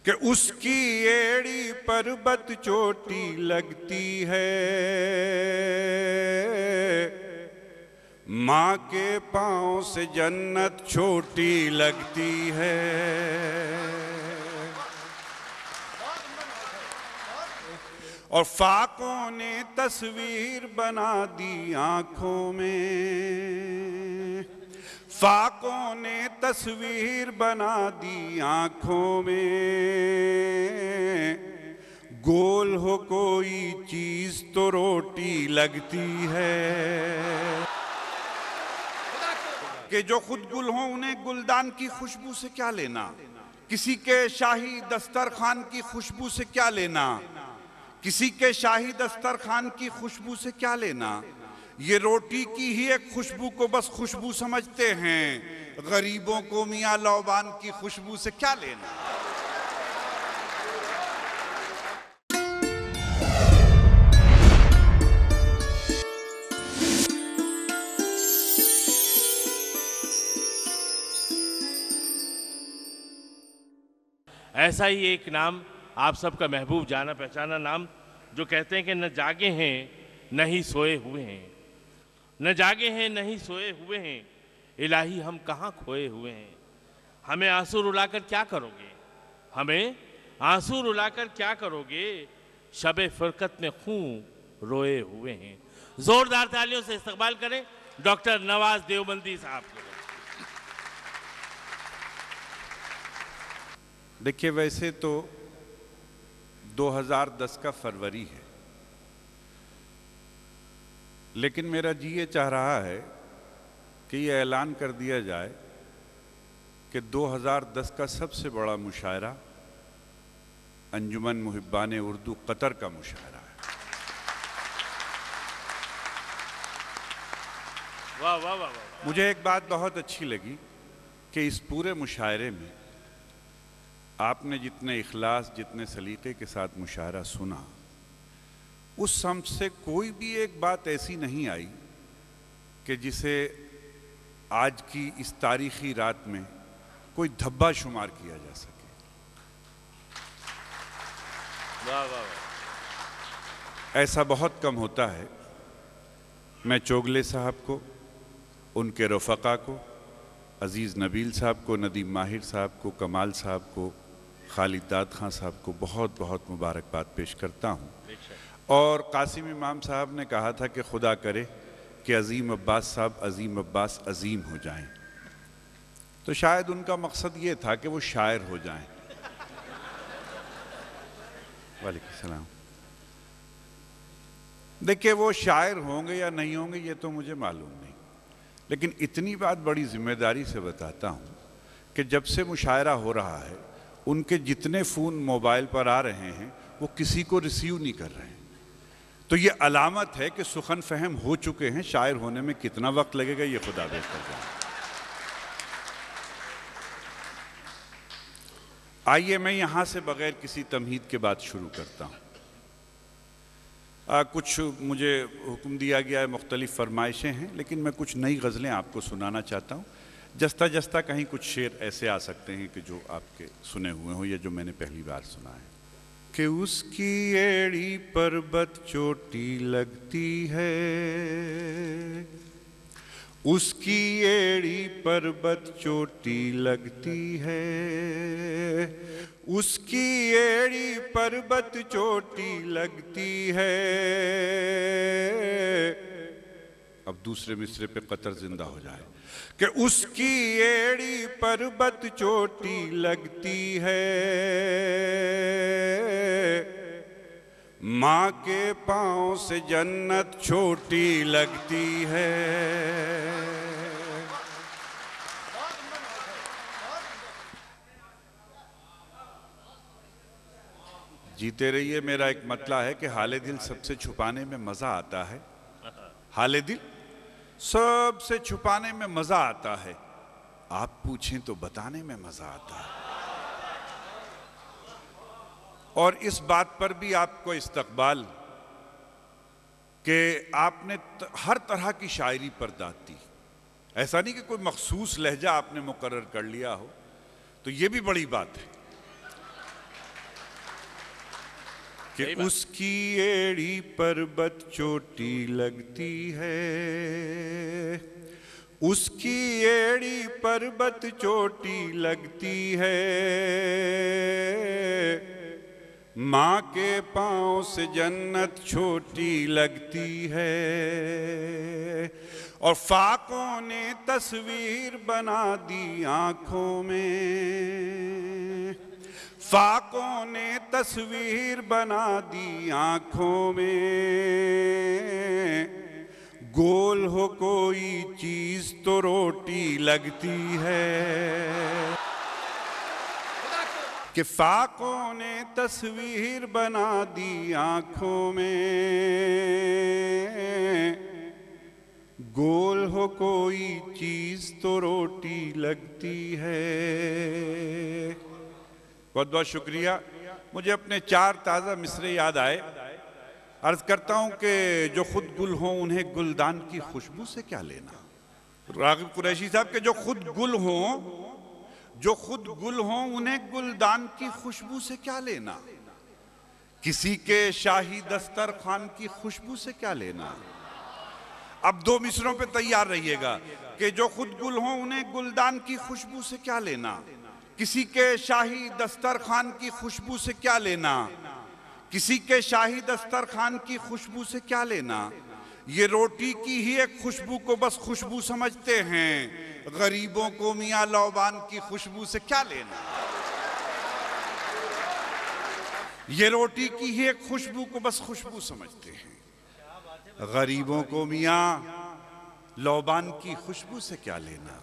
कि उसकी एड़ी पर्वत चोटी लगती है, माँ के पाँव से जन्नत छोटी लगती है। और फाकों ने तस्वीर बना दी आंखों में, फाकों ने तस्वीर बना दी आंखों में, गोल हो कोई चीज तो रोटी लगती है। कि जो खुद गुल हो उन्हें गुलदान की खुशबू से क्या लेना, किसी के शाही दस्तरखान की खुशबू से क्या लेना, किसी के शाही दस्तरखान की खुशबू से क्या लेना। ये रोटी की ही एक खुशबू को बस खुशबू समझते हैं, गरीबों को मियां लौबान की खुशबू से क्या लेना। ऐसा ही एक नाम आप सबका महबूब जाना पहचाना नाम, जो कहते हैं कि न जागे हैं न ही सोए हुए हैं, न जागे हैं न ही सोए हुए हैं, इलाही हम कहाँ खोए हुए हैं। हमें आंसू रुलाकर क्या करोगे, हमें आंसू रुलाकर क्या करोगे, शबे फुरकत में खून रोए हुए हैं। जोरदार तालियों से इस्तकबाल करें डॉक्टर नवाज देवबंदी साहब को। देखिए, वैसे तो 2010 का फरवरी है, लेकिन मेरा जी ये चाह रहा है कि ये ऐलान कर दिया जाए कि 2010 का सबसे बड़ा मुशायरा अंजुमन मुहिब्बान उर्दू कतर का मुशायरा है। वाह वाह वाह वाह। मुझे एक बात बहुत अच्छी लगी कि इस पूरे मुशायरे में आपने जितने इखलास, जितने सलीके के साथ मुशायरा सुना, उस समझ से कोई भी एक बात ऐसी नहीं आई कि जिसे आज की इस तारीखी रात में कोई धब्बा शुमार किया जा सके। वाह वाह वाह। ऐसा बहुत कम होता है। मैं चोगले साहब को, उनके रफ़क़ा को, अज़ीज़ नबील साहब को, नदीम माहिर साहब को, कमाल साहब को, खालिद दाद खां साहब को बहुत बहुत मुबारकबाद पेश करता हूँ। और कासिम इमाम साहब ने कहा था कि खुदा करे कि अज़ीम अब्बास साहब अज़ीम अब्बास अज़ीम हो जाएं, तो शायद उनका मकसद ये था कि वो शायर हो जाएं। वालेकुम सलाम। देखिए, वो शायर होंगे या नहीं होंगे ये तो मुझे मालूम नहीं, लेकिन इतनी बात बड़ी जिम्मेदारी से बताता हूँ कि जब से मुशायरा हो रहा है, उनके जितने फ़ोन मोबाइल पर आ रहे हैं वो किसी को रिसीव नहीं कर रहे हैं। तो ये अलामत है कि सुखन फहम हो चुके हैं। शायर होने में कितना वक्त लगेगा ये खुदा बेहतर जाने। आइए मैं यहाँ से बगैर किसी तमहीद के बात शुरू करता हूँ। कुछ मुझे हुक्म दिया गया है, मुख्तलिफ फरमाइशें हैं, लेकिन मैं कुछ नई गज़लें आपको सुनाना चाहता हूँ। जस्ता जस्ता कहीं कुछ शेर ऐसे आ सकते हैं कि जो आपके सुने हुए हों या जो मैंने पहली बार सुना है। कि उसकी एड़ी पर्वत चोटी लगती है, उसकी एड़ी पर्वत चोटी लगती है, उसकी एड़ी पर्वत चोटी लगती है। अब दूसरे मिसरे पे कतर जिंदा हो जाए कि उसकी एड़ी पर्वत चोटी लगती है, माँ के पाँव से जन्नत छोटी लगती है। जीते रहिए। मेरा एक मतला है कि हाले दिल सबसे छुपाने में मजा आता है, हाले दिल सबसे छुपाने में मजा आता है, आप पूछें तो बताने में मजा आता है। और इस बात पर भी आपको इस्तकबाल कि आपने हर तरह की शायरी पर दाद दी। ऐसा नहीं कि कोई मखसूस लहजा आपने मुकर्रर कर लिया हो, तो ये भी बड़ी बात है। कि उसकी एड़ी पर्वत चोटी लगती है, उसकी एड़ी पर्वत चोटी लगती है, माँ के पाँव से जन्नत छोटी लगती है। और फाकों ने तस्वीर बना दी आँखों में, फाकों ने तस्वीर बना दी आँखों में, गोल हो कोई चीज तो रोटी लगती है। कि फाकों ने तस्वीर बना दी आँखों में, गोल हो कोई चीज तो रोटी लगती है। बहुत बहुत शुक्रिया। मुझे अपने 4 ताज़ा मिसरे याद आए। अर्ज करता हूं कि जो खुद गुल हों उन्हें गुलदान की खुशबू से क्या लेना। रागिब कुरैशी साहब के जो खुद गुल हों, जो खुद गुल हों उन्हें गुलदान की खुशबू से क्या लेना, किसी के शाही दस्तरखान की खुशबू से क्या लेना। अब 2 मिसरों पे तैयार रहिएगा कि जो खुद गुल हों उन्हें गुलदान की खुशबू से क्या लेना, किसी के शाही दस्तरखान की खुशबू से क्या लेना, किसी के शाही दस्तरखान की खुशबू से क्या लेना। ये रोटी की ही एक खुशबू को बस खुशबू समझते हैं, गरीबों को मियाँ लौबान की खुशबू से क्या लेना। ये रोटी की ही एक खुशबू को बस खुशबू समझते हैं, गरीबों को मियाँ लौबान की खुशबू से क्या लेना,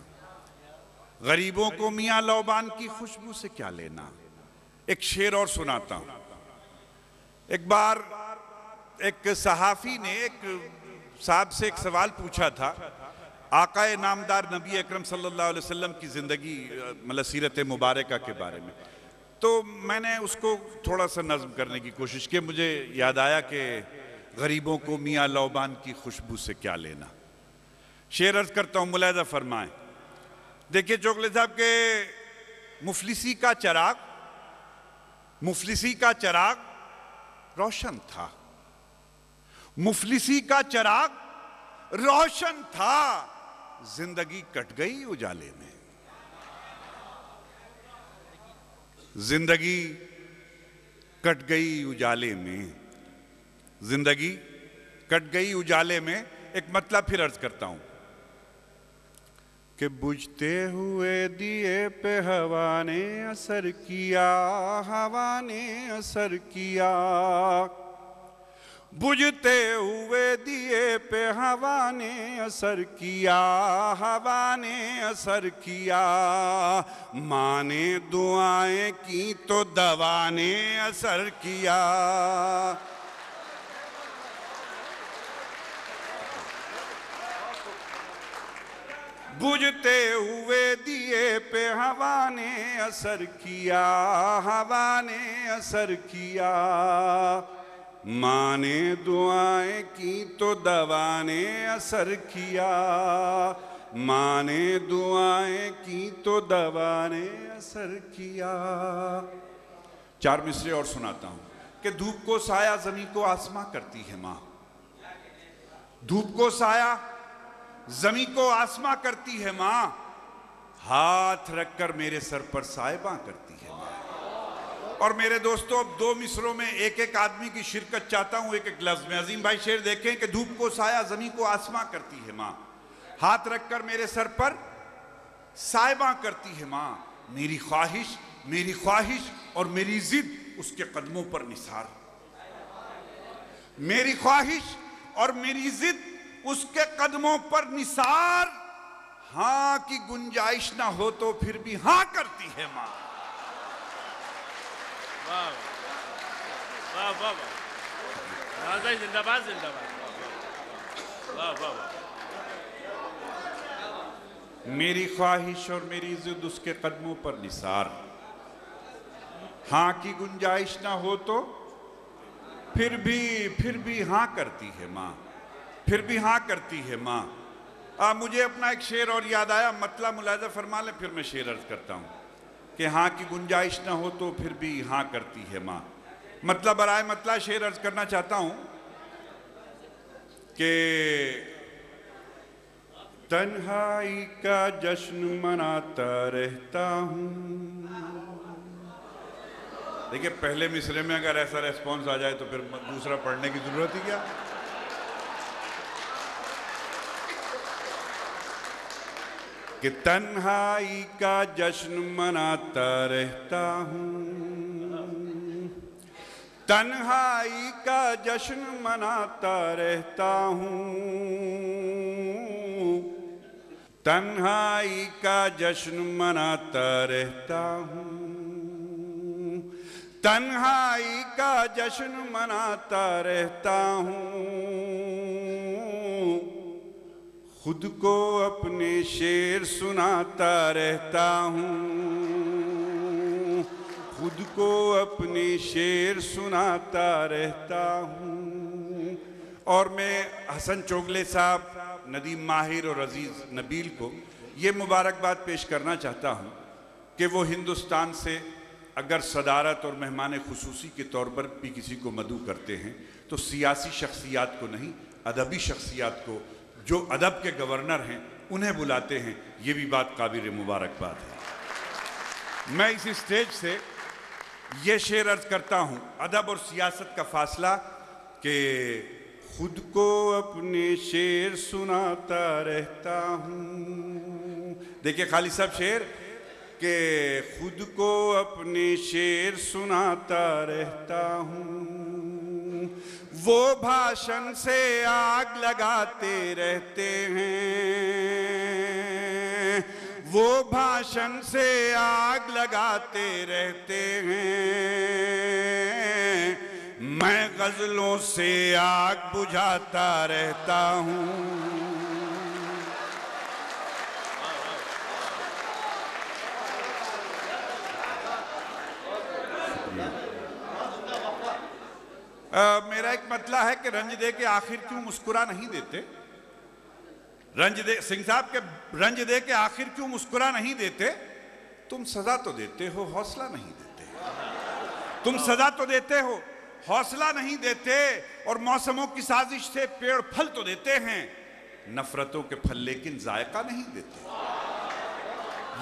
गरीबों को मियाँ लौबान की खुशबू से क्या लेना। एक शेर और सुनाता हूं। एक बार एक सहाफी ने एक साहब से एक सवाल पूछा था आकाए नामदार नबी अकरम सल्लल्लाहु अलैहि वसल्लम की ज़िंदगी मतलब सीरत मुबारका के बारे में। तो मैंने उसको थोड़ा सा नज़्म करने की कोशिश की। मुझे याद आया कि गरीबों को मियाँ लौबान की खुशबू से क्या लेना। शेर अर्ज करता हूँ, मुलाहिज़ा फरमाएं। देखिए चोगले साहब के मुफलिसी का चिराग, मुफलिसी का चिराग रोशन था, मुफलिसी का चिराग रोशन था, जिंदगी कट गई उजाले में, जिंदगी कट गई उजाले में, जिंदगी कट गई उजाले में। एक मतलब फिर अर्ज करता हूं कि बुझते हुए दिए पे हवा ने असर किया, हवा ने असर किया, बुझते हुए दिए पे हवा ने असर किया, हवा ने असर किया, माँ ने दुआएं की तो दवा ने असर किया। बुझते हुए दिए पे हवा ने असर किया, हवा ने असर किया, माँ ने दुआएं की तो दवा ने असर किया, माँ ने दुआएं की तो दवा ने असर किया। 4 मिसरे और सुनाता हूं कि धूप को साया जमीन को आसमां करती है माँ, धूप को साया जमी को आसमां करती है माँ, हाथ रखकर मेरे सर पर साहिबा करती है माँ। और मेरे दोस्तों अब 2 मिसरों में एक एक आदमी की शिरकत चाहता हूं, एक एक लफ्ज में। अजीम भाई शेर देखें कि धूप को साया जमी को आसमां करती है माँ, हाथ रखकर मेरे सर पर साहिबा करती है माँ, मेरी ख्वाहिश और मेरी जिद उसके कदमों पर निसार, मेरी ख्वाहिश और मेरी जिद उसके कदमों पर निसार, हां की गुंजाइश ना हो तो फिर भी हां करती है मां। वाह वाह वाह वाह, जिंदाबाद जिंदाबाद, वाह वाह वाह। मेरी ख्वाहिश और मेरी जिद उसके कदमों पर निसार, हां की गुंजाइश ना हो तो फिर भी हां करती है मां, फिर भी हाँ करती है माँ। मुझे अपना एक शेर और याद आया, मतलब मुलाहिज़ा फरमा ले, फिर मैं शेर अर्ज करता हूँ कि हाँ की गुंजाइश ना हो तो फिर भी हाँ करती है माँ। मतलब बराए मतलब शेर अर्ज करना चाहता हूं कि तन्हाई का जश्न मनाता रहता हूं। देखिए, पहले मिसरे में अगर ऐसा रेस्पॉन्स आ जाए तो फिर दूसरा पढ़ने की जरूरत ही क्या। कि तन्हाई का जश्न मनाता रहता हूं, तन्हाई का जश्न मनाता रहता हूं, तन्हाई का जश्न मनाता रहता हूं, तन्हाई का जश्न मनाता रहता हूं, खुद को अपने शेर सुनाता रहता हूं, खुद को अपने शेर सुनाता रहता हूं। और मैं हसन चोगले साहब, नदीम माहिर और अजीज नबील को ये मुबारकबाद पेश करना चाहता हूं कि वो हिंदुस्तान से अगर सदारत और मेहमान खुसूसी के तौर पर भी किसी को मदऊ करते हैं तो सियासी शख्सियात को नहीं, अदबी शख्सियात को, जो अदब के गवर्नर हैं उन्हें बुलाते हैं। ये भी बात काबिल मुबारकबाद है। मैं इस स्टेज से ये शेर अर्ज करता हूं, अदब और सियासत का फासला, कि खुद को अपने शेर सुनाता रहता हूं। देखिए खाली साहब शेर, कि खुद को अपने शेर सुनाता रहता हूं, वो भाषण से आग लगाते रहते हैं, वो भाषण से आग लगाते रहते हैं, मैं गजलों से आग बुझाता रहता हूं। मेरा एक मतला है कि रंज दे के आखिर क्यों मुस्कुरा नहीं देते, रंज दे, सिंह साहब के रंज दे के आखिर क्यों मुस्कुरा नहीं देते। तुम सजा तो देते हो, हौसला नहीं देते। तुम सजा तो देते हो, हौसला नहीं देते, और मौसमों की साजिश से पेड़ फल तो देते हैं, नफरतों के फल लेकिन जायका नहीं देते।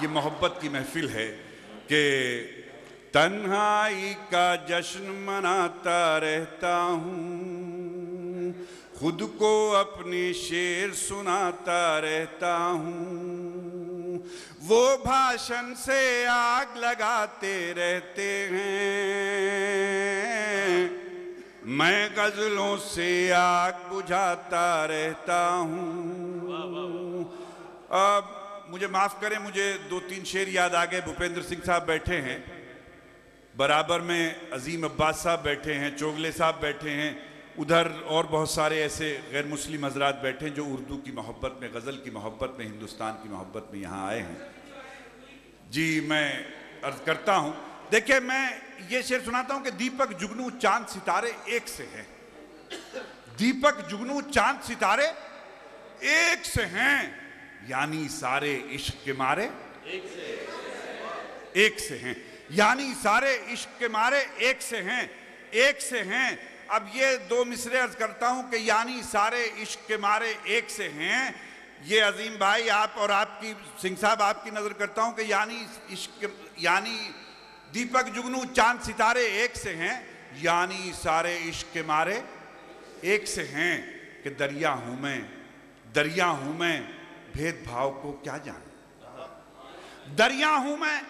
ये मोहब्बत की महफिल है कि तन्हाई का जश्न मनाता रहता हूं, खुद को अपने शेर सुनाता रहता हूं, वो भाषण से आग लगाते रहते हैं, मैं गजलों से आग बुझाता रहता हूं। अब मुझे माफ करें, मुझे 2-3 शेर याद आ गए। भूपेंद्र सिंह साहब बैठे हैं, बराबर में अजीम अब्बास साहब बैठे हैं, चोगले साहब बैठे हैं, उधर और बहुत सारे ऐसे गैर मुस्लिम हजरात बैठे हैं जो उर्दू की मोहब्बत में, गज़ल की मोहब्बत में, हिंदुस्तान की मोहब्बत में यहाँ आए हैं। जी मैं अर्ज करता हूँ, देखिए मैं ये शेर सुनाता हूँ कि दीपक जुगनू चांद सितारे एक से हैं, दीपक जुगनू चांद सितारे एक से हैं, यानी सारे इश्क के मारे एक से हैं, यानी सारे इश्क के मारे एक से हैं, एक से हैं। अब ये 2 मिसरे अर्ज करता हूं कि यानी सारे इश्क के मारे एक से हैं। ये अजीम भाई, आप और आपकी सिंह साहब, आपकी नजर करता हूं कि यानी इश्क, यानी दीपक जुगनू चांद सितारे एक से हैं, यानी सारे इश्क के मारे एक से हैं। कि दरिया हूं मैं, दरिया हूं मैं, भेदभाव को क्या जानूं, दरिया हूं मैं,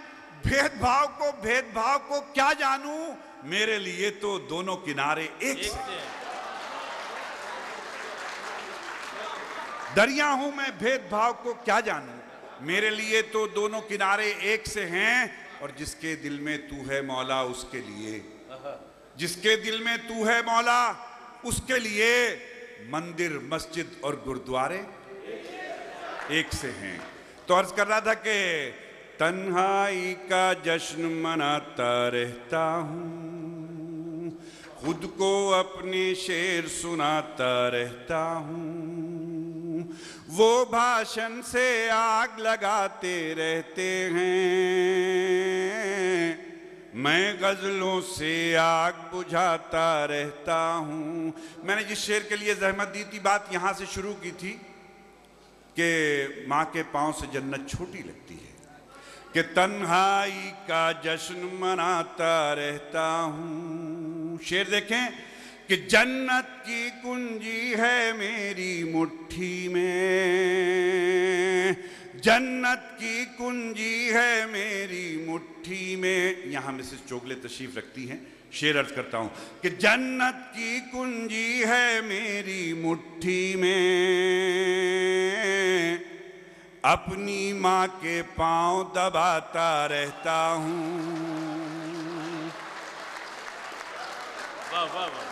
भेदभाव को क्या जानूं, मेरे लिए तो दोनों किनारे एक से हैं। दरिया हूं मैं, भेदभाव को क्या जानूं, मेरे लिए तो दोनों किनारे एक से हैं, और जिसके दिल में तू है मौला उसके लिए, जिसके दिल में तू है मौला उसके लिए, मंदिर मस्जिद और गुरुद्वारे एक से हैं। तो अर्ज कर रहा था कि तन्हाई का जश्न मनाता रहता हूं, खुद को अपने शेर सुनाता रहता हूं, वो भाषण से आग लगाते रहते हैं, मैं गजलों से आग बुझाता रहता हूँ। मैंने जिस शेर के लिए जहमत दी थी, बात यहाँ से शुरू की थी कि माँ के पाँव से जन्नत छोटी लगती है, कि तन्हाई का जश्न मनाता रहता हूँ। शेर देखें कि जन्नत की कुंजी है मेरी मुट्ठी में, जन्नत की कुंजी है मेरी मुट्ठी में। यहाँ मिसेस चोगले तशरीफ रखती हैं। शेर अर्ज करता हूँ कि जन्नत की कुंजी है मेरी मुट्ठी में, अपनी माँ के पाँव दबाता रहता हूँ। वाह वाह वाह,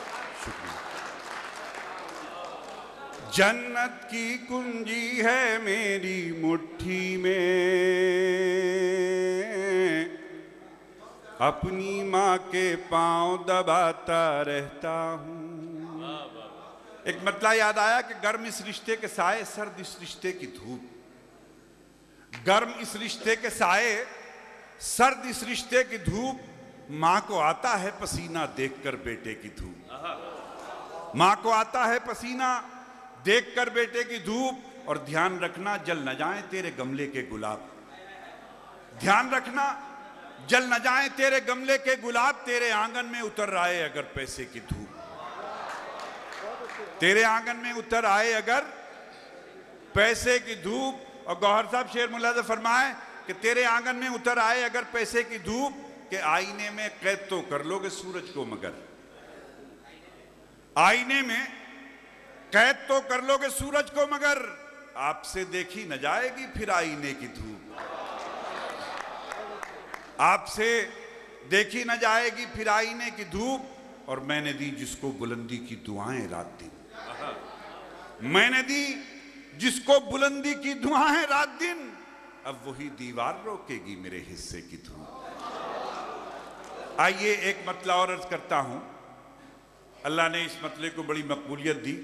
जन्नत की कुंजी है मेरी मुट्ठी में, अपनी माँ के पाँव दबाता रहता हूँ। एक मतला याद आया कि गर्म इस रिश्ते के साए, सर्द इस रिश्ते की धूप। गर्म इस रिश्ते के साए, सर्द इस रिश्ते की धूप। माँ को आता है पसीना देखकर बेटे की धूप, माँ को आता है पसीना देखकर बेटे की धूप। और ध्यान रखना जल न जाए तेरे गमले के गुलाब, ध्यान रखना जल न जाए तेरे गमले के गुलाब। तेरे आंगन में उतर आए अगर पैसे की धूप, तेरे आंगन में उतर आए अगर पैसे की धूप। और गौहर साहब शेर मुलाजा फरमाए कि तेरे आंगन में उतर आए अगर पैसे की धूप, के आईने में कैद तो कर लोगे सूरज को मगर, आईने में कैद तो कर लोगे सूरज को मगर, आपसे देखी न जाएगी फिर आईने की धूप, आपसे देखी न जाएगी फिर आईने की धूप। और मैंने दी जिसको बुलंदी की दुआएं रात दिन, मैंने दी जिसको बुलंदी की दुआएं रात दिन, अब वही दीवार रोकेगी मेरे हिस्से की धूप। आइए एक मतला और अर्ज करता हूं। अल्लाह ने इस मतले को बड़ी मकबूलियत दी।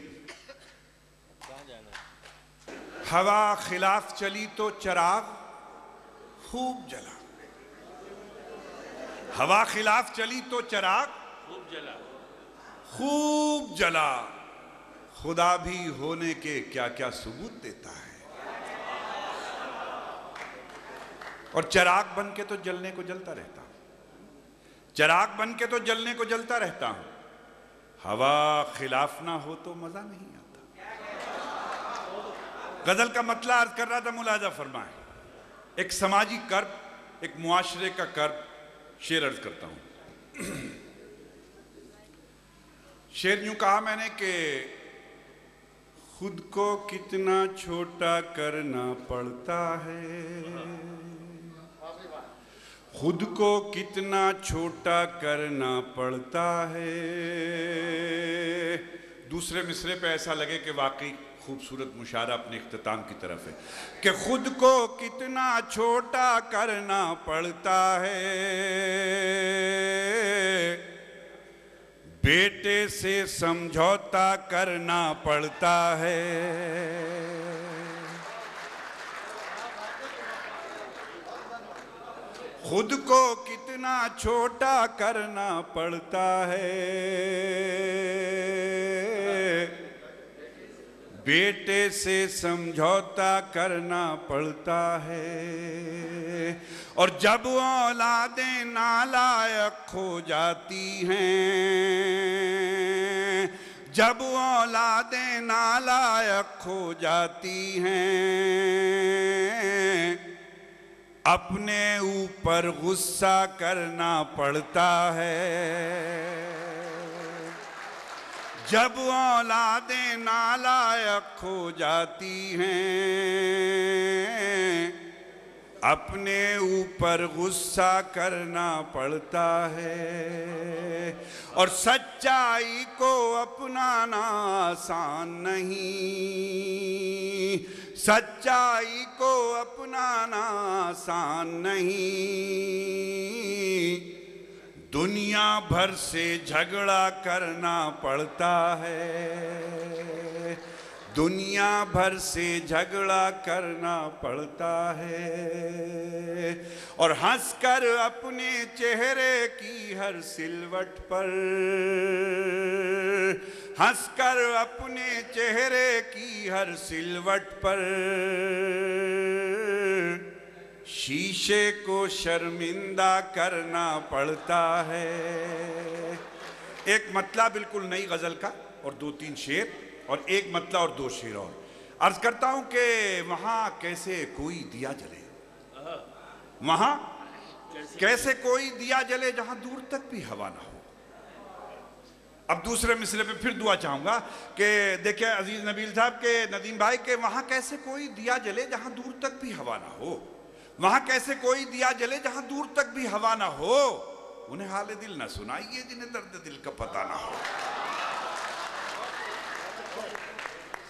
हवा खिलाफ चली तो चराग खूब जला, हवा खिलाफ चली तो चराग खूब जला, खूब जला। खुदा भी होने के क्या क्या सबूत देता है। और चिराग बन के तो जलने को जलता रहता हूं, चिराग बन के तो जलने को जलता रहता हूं। हवा खिलाफ ना हो तो मजा नहीं आता। गजल का मतला अर्ज कर रहा था, मुलाजा फरमाए। एक समाजी कर्ब, एक मुआशरे का कर्ब। शेर अर्ज करता हूं। शेर यूं कहा मैंने कि खुद को कितना छोटा करना पड़ता है, खुद को कितना छोटा करना पड़ता है। दूसरे मिसरे पे ऐसा लगे कि वाकई खूबसूरत मुशारा अपने इख्तिताम की तरफ है कि खुद को कितना छोटा करना पड़ता है, बेटे से समझौता करना पड़ता है। खुद को कितना छोटा करना पड़ता है, बेटे से समझौता करना पड़ता है। और जब औलादें नालायक हो जाती हैं, जब औलादें नालायक हो जाती हैं, अपने ऊपर गुस्सा करना पड़ता है। जब औलादें नालायक हो जाती हैं, अपने ऊपर गुस्सा करना पड़ता है। और सच्चाई को अपनाना आसान नहीं, सच्चाई को अपनाना आसान नहीं। दुनिया भर से झगड़ा करना पड़ता है, दुनिया भर से झगड़ा करना पड़ता है और हंसकर अपने चेहरे की हर सिलवट पर, हंसकर अपने चेहरे की हर सिलवट पर शीशे को शर्मिंदा करना पड़ता है। एक मतला बिल्कुल नई गजल का और 2-3 शेर और एक मतला और 2 शेर और अर्ज करता हूं कि वहां कैसे कोई दिया जले, वहां कैसे कोई दिया जले जहां दूर तक भी हवा ना हो। अब दूसरे मिसरे पे फिर दुआ चाहूंगा कि देखिए अजीज नबील साहब के नदीम भाई के वहां कैसे कोई दिया जले जहां दूर तक भी हवा ना हो, वहां कैसे कोई दिया जले जहां दूर तक भी हवा ना हो। उन्हें हाले दिल ना सुनाइए जिन्हें दर्द दिल का पता ना हो।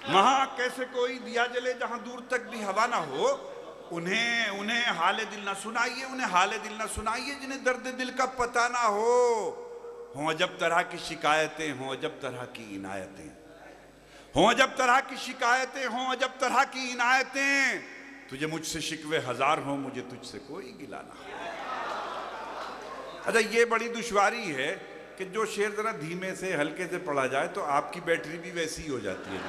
वहां कैसे कोई दिया जले जहां दूर तक भी हवा ना हो। उन्हें हाले दिल ना सुनाइए, उन्हें हाले दिल ना सुनाइए जिन्हें दर्द दिल का पता ना हो। हों अजब तरह की शिकायतें, हों अजब तरह की इनायतें, हों अजब तरह की शिकायतें, हों अजब तरह की इनायतें। तुझे मुझसे शिकवे हजार हो, मुझे तुझसे कोई गिला ना हो। अच्छा ये बड़ी दुश्वारी है कि जो शेर जरा धीमे से हल्के से पढ़ा जाए तो आपकी बैटरी भी वैसी ही हो जाती है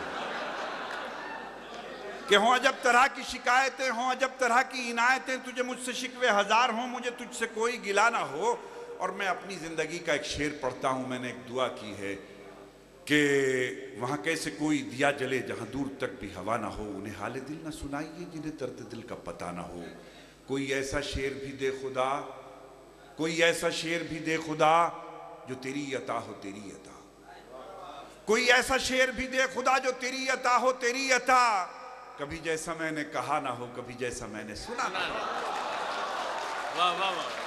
कि हों अजब तरह की शिकायतें, हों अजब तरह की इनायतें, तुझे मुझसे शिकवे हजार हों, मुझे तुझसे कोई गिला ना हो। और मैं अपनी जिंदगी का एक शेर पढ़ता हूं, मैंने एक दुआ की है कि वहां कैसे कोई दिया जले जहां दूर तक भी हवा ना हो। उन्हें हाले दिल ना सुनाइए जिन्हें दर्द दिल का पता ना हो। कोई ऐसा शेर भी दे खुदा, कोई ऐसा शेर भी दे खुदा जो तेरी अता हो तेरी अता, कोई ऐसा शेर भी दे खुदा जो तेरी अता हो तेरी अता। कभी जैसा मैंने कहा ना हो, कभी जैसा मैंने सुना ना हो। वाह वाह वाह।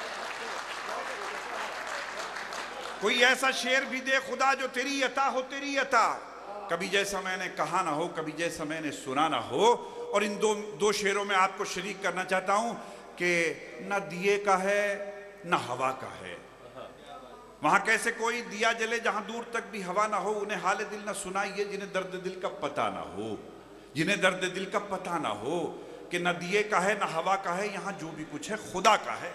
कोई ऐसा शेर भी दे खुदा जो तेरी अता हो तेरी अता, कभी जैसा मैंने कहा ना हो, कभी जैसा मैंने सुना ना हो। और इन दो शेरों में आपको शरीक करना चाहता हूं कि ना दिए का है ना हवा का है। वहां कैसे कोई दिया जले जहां दूर तक भी हवा ना हो। उन्हें हाले दिल ना सुनाइए जिन्हें दर्द दिल का पता ना हो, जिन्हें दर्द दिल का पता ना हो। कि न दिए का है न हवा का है, यहां जो भी कुछ है खुदा का है।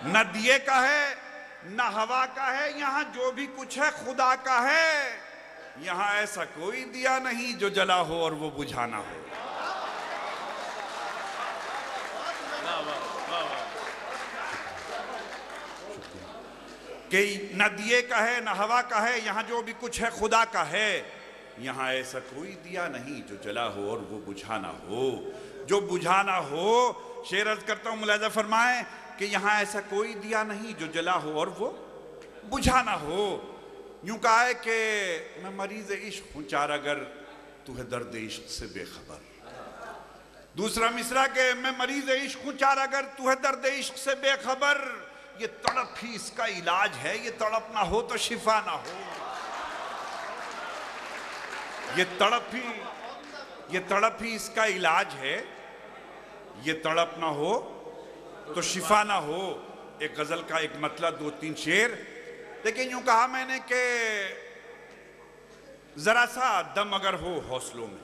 न दिए का है न हवा का है, यहां जो भी कुछ है खुदा का है। यहां ऐसा कोई दिया नहीं जो जला हो और वो बुझाना हो। कि न दिए का है न हवा का है, यहां जो भी कुछ है खुदा का है। यहां ऐसा कोई दिया नहीं जो जला हो और वो बुझाना हो, जो बुझाना हो। शेर अर्ज करता हूं, मुलाजा फरमाए कि यहां ऐसा कोई दिया नहीं जो जला हो और वो बुझाना हो। यूं कहा है कि मैं मरीज इश्क हूं चार अगर तू है दर्द इश्क से बेखबर। दूसरा मिसरा के मैं मरीज इश्क हूं चार अगर तू है दर्द इश्क से बेखबर। ये तड़प ही इसका इलाज है, ये तड़प ना हो तो शिफा ना हो। ये तड़प ही इसका इलाज है, ये तड़प ना हो तो शिफा ना हो। एक गजल का एक मतलब 2-3 शेर। लेकिन यूं कहा मैंने कि जरा सा दम अगर हो हौसलों में,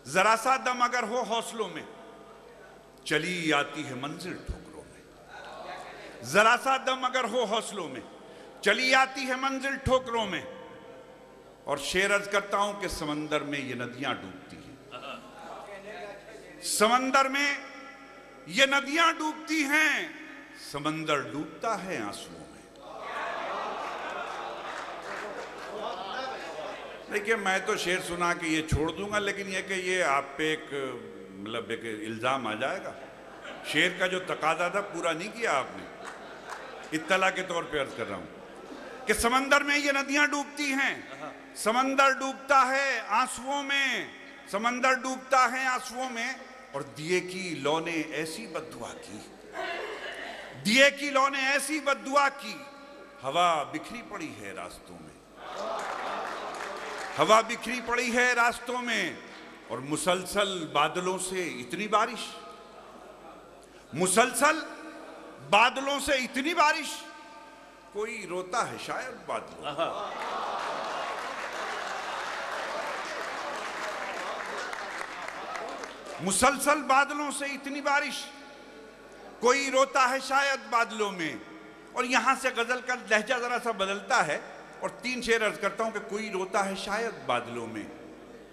जरा सा दम अगर हो हौसलों में, चली आती है मंजिल ठोकरों में। जरा सा दम अगर हो हौसलों में, चली आती है मंजिल ठोकरों में। और शेर अर्ज करता हूं कि समंदर में ये नदियां डूबती हैं, समंदर में ये नदियां डूबती हैं, समंदर डूबता है आंसुओं में। देखिए मैं तो शेर सुना के ये छोड़ दूंगा, लेकिन ये कि ये आप पे एक मतलब एक इल्जाम आ जाएगा। शेर का जो तकाजा था पूरा नहीं किया आपने। इत्तला के तौर पे अर्ज कर रहा हूं कि समंदर में ये नदियां डूबती हैं, समंदर डूबता है आंसुओं में, समंदर डूबता है आंसुओं में। और दिए की लौ ने ऐसी बद्दुआ की, दिए की लौ ने ऐसी बद्दुआ की, हवा बिखरी पड़ी है रास्तों में, हवा बिखरी पड़ी है रास्तों में। और मुसलसल बादलों से इतनी बारिश, मुसलसल बादलों से इतनी बारिश, कोई रोता है शायद बादलों। मुसलसल बादलों से इतनी बारिश, कोई रोता है शायद बादलों में। और यहां से गजल का लहजा जरा सा बदलता है और 3 शेर अर्ज करता हूं कि कोई रोता है शायद बादलों में,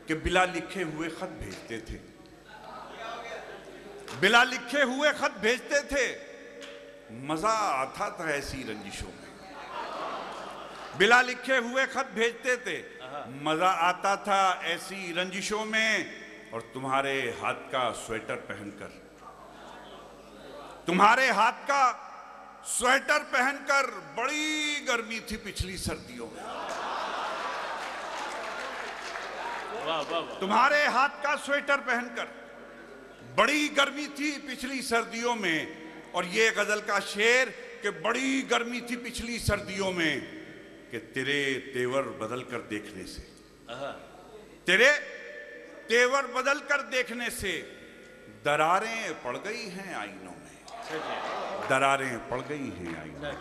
कि बिला लिखे हुए खत भेजते थे, बिला लिखे हुए खत भेजते थे, मजा आता था ऐसी रंजिशों में। बिला लिखे हुए खत भेजते थे, मजा आता था ऐसी रंजिशों में। और तुम्हारे हाथ का स्वेटर पहनकर, तुम्हारे हाथ का स्वेटर पहनकर बड़ी गर्मी थी पिछली सर्दियों में। वाह वाह वाह। तुम्हारे हाथ का स्वेटर पहनकर बड़ी गर्मी थी पिछली सर्दियों में। और ये गजल का शेर कि बड़ी गर्मी थी पिछली सर्दियों में, कि तेरे तेवर बदल कर देखने से, तेरे तेवर बदल कर देखने से दरारें पड़ गई हैं आईनों में, दरारें पड़ गई हैं आईनों में।